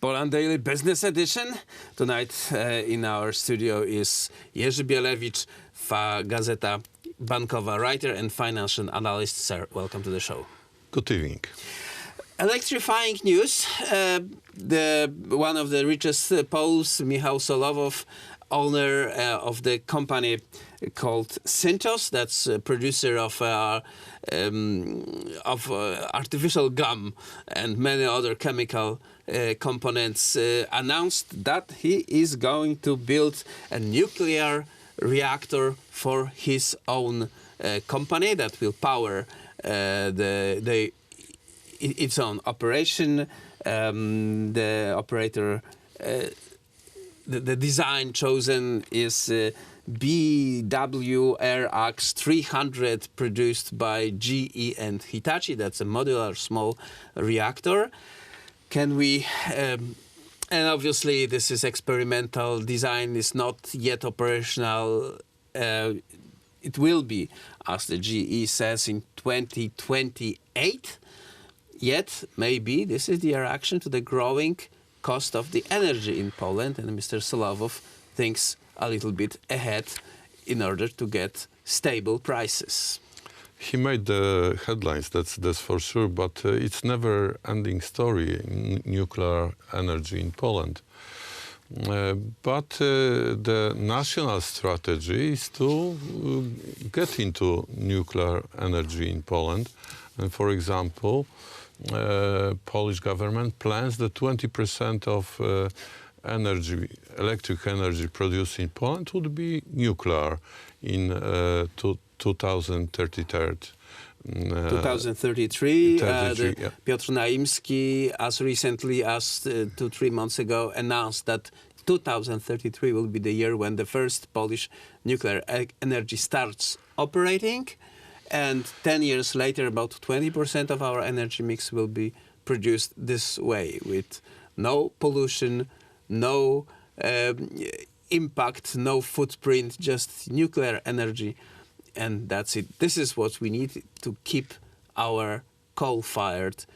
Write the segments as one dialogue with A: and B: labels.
A: Poland Daily Business Edition. Tonight in our studio is Jerzy Bielewicz, Gazeta Bankowa writer and financial analyst. Sir, welcome to the show.
B: Good evening.
A: Electrifying news. One of the richest Poles, Michał Solowow, owner of the company called Synthos, that's a producer of artificial gum and many other chemical components, announced that he is going to build a nuclear reactor for his own company that will power its own operation. The operator, the design chosen is BWRX 300, produced by GE and Hitachi. That's a modular small reactor. Can we, and obviously this is experimental, design is not yet operational. It will be, as the GE says, in 2028. Yet, maybe this is the reaction to the growing cost of the energy in Poland, and Mr. Solowow thinks a little bit ahead in order to get stable prices.
B: He made the headlines, that's for sure, but it's never-ending story in nuclear energy in Poland. But the national strategy is to get into nuclear energy in Poland. And for example, Polish government plans that 20% of electric energy produced in Poland would be nuclear in 2033.
A: 2033,
B: yeah.
A: Piotr Naimski, as recently as 2-3 months ago, announced that 2033 will be the year when the first Polish nuclear energy starts operating. And 10 years later, about 20% of our energy mix will be produced this way, with no pollution, no impact, no footprint, just nuclear energy. And that's it. This is what we need to keep our coal-fired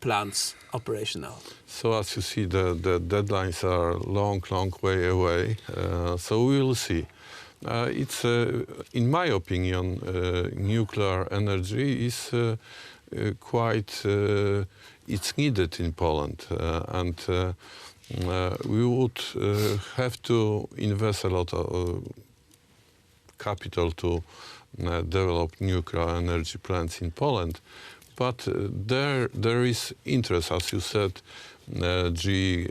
A: plants operational.
B: So as you see, the deadlines are long way away. So we will see. It's, in my opinion, nuclear energy is quite, it's needed in Poland. And we would have to invest a lot of capital to develop nuclear energy plants in Poland. But there is interest, as you said. GE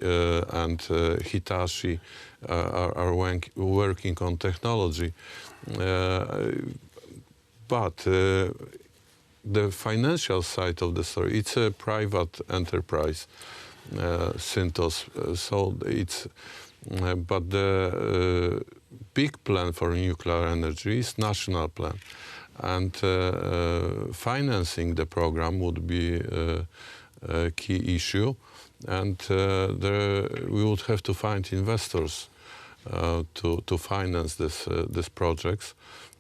B: and Hitachi are working on technology. But the financial side of the story, it's a private enterprise, Synthos. So it's, but the big plan for nuclear energy is national plan. And financing the program would be a key issue. And we would have to find investors to finance these projects.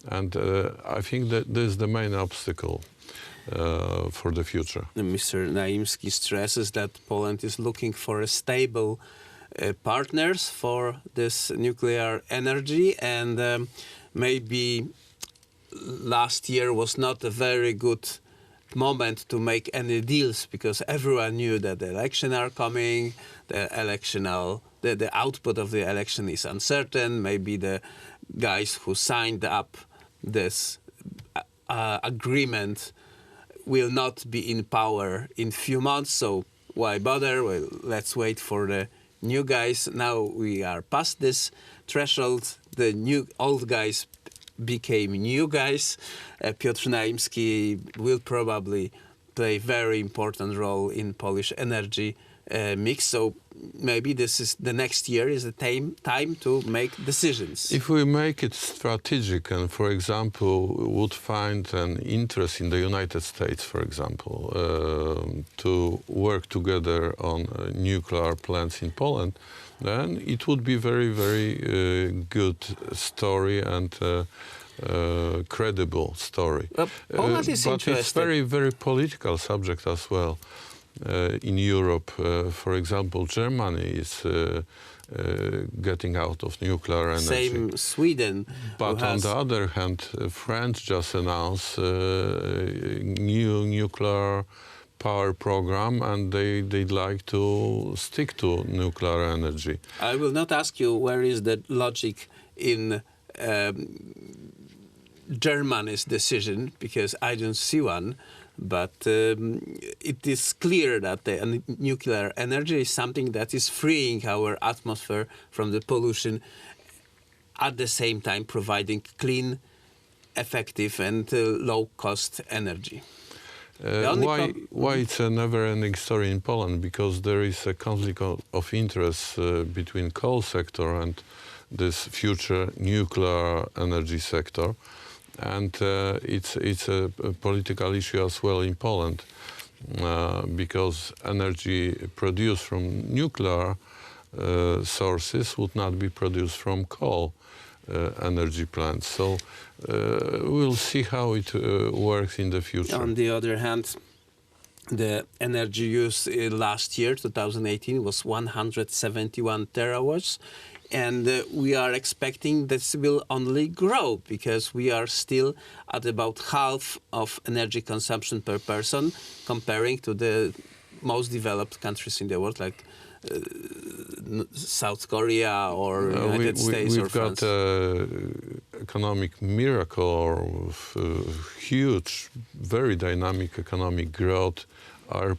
B: And I think that this is the main obstacle for the future.
A: Mr. Naimski stresses that Poland is looking for a stable partners for this nuclear energy, and maybe last year was not a very good moment to make any deals, because everyone knew that the elections are coming, the output of the election is uncertain. Maybe the guys who signed up this agreement will not be in power in few months, so why bother? Well, let's wait for the new guys. Now we are past this threshold. The old guys became new guys. Piotr Naimski will probably play a very important role in Polish energy mix. So maybe this is the next year is the time to make decisions.
B: If we make it strategic and, for example, would find an interest in the United States, for example, to work together on nuclear plants in Poland, then it would be very good story and credible story.
A: Poland is
B: but
A: interested.
B: It's very political subject as well. in Europe. For example, Germany is getting out of nuclear energy.
A: Same Sweden.
B: But on the other hand, France just announced new nuclear power program, and they'd like to stick to nuclear energy.
A: I will not ask you where is the logic in Germany's decision, because I don't see one. But it is clear that the nuclear energy is something that is freeing our atmosphere from the pollution, at the same time providing clean, effective and low-cost energy.
B: Why it's a never-ending story in Poland? Because there is a conflict of interest between coal sector and this future nuclear energy sector. And it's a political issue as well in Poland, because energy produced from nuclear sources would not be produced from coal energy plants. So we'll see how it works in the future.
A: On the other hand, the energy use last year, 2018, was 171 terawatts. And we are expecting this will only grow, because we are still at about half of energy consumption per person, comparing to the most developed countries in the world, like South Korea or United States or France.
B: We've got economic miracle, or huge, very dynamic economic growth. Our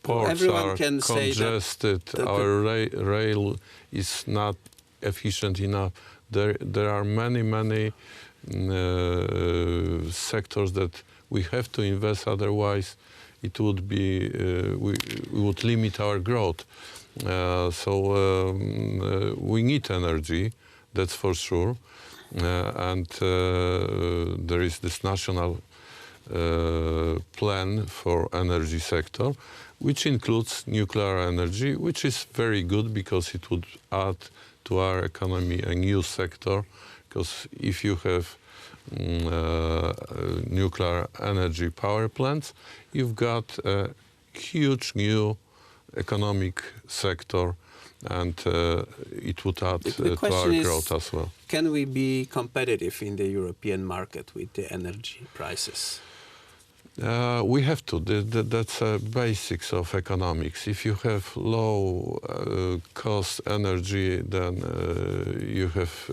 B: ports are congested. Our rail is not efficient enough. There are many sectors that we have to invest, otherwise it would be we would limit our growth. So we need energy, that's for sure, and there is this national plan for energy sector, which includes nuclear energy, which is very good because it would add to our economy a new sector. Because if you have nuclear energy power plants, you've got a huge new economic sector, and it would add to our growth as well.
A: Can we be competitive in the European market with the energy prices?
B: We have to. That's basics of economics. If you have low cost energy, then you have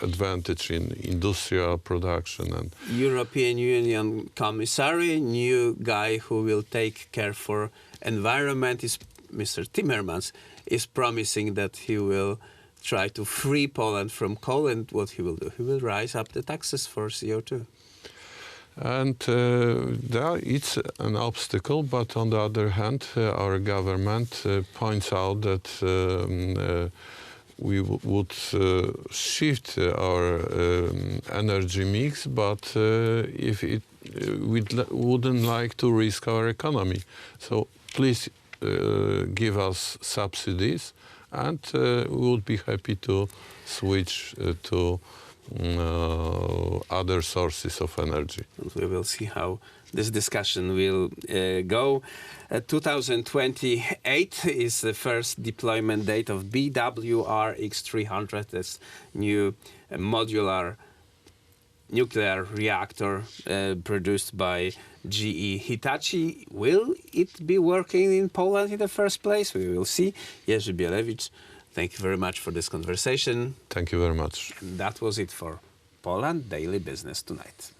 B: advantage in industrial production. And
A: European Union commissary, new guy who will take care for environment, is Mr. Timmermans, is promising that he will try to free Poland from coal, and what he will do, he will rise up the taxes for CO2.
B: And it's an obstacle, but on the other hand, our government points out that we would shift our energy mix, but if we wouldn't like to risk our economy. So please give us subsidies, and we would be happy to switch to other sources of energy.
A: We will see how this discussion will go. 2028 is the first deployment date of BWRX-300, this new modular nuclear reactor produced by GE Hitachi. Will it be working in Poland in the first place? We will see. Jerzy Bielewicz, thank you very much for this conversation.
B: Thank you very much.
A: And that was it for Poland Daily Business tonight.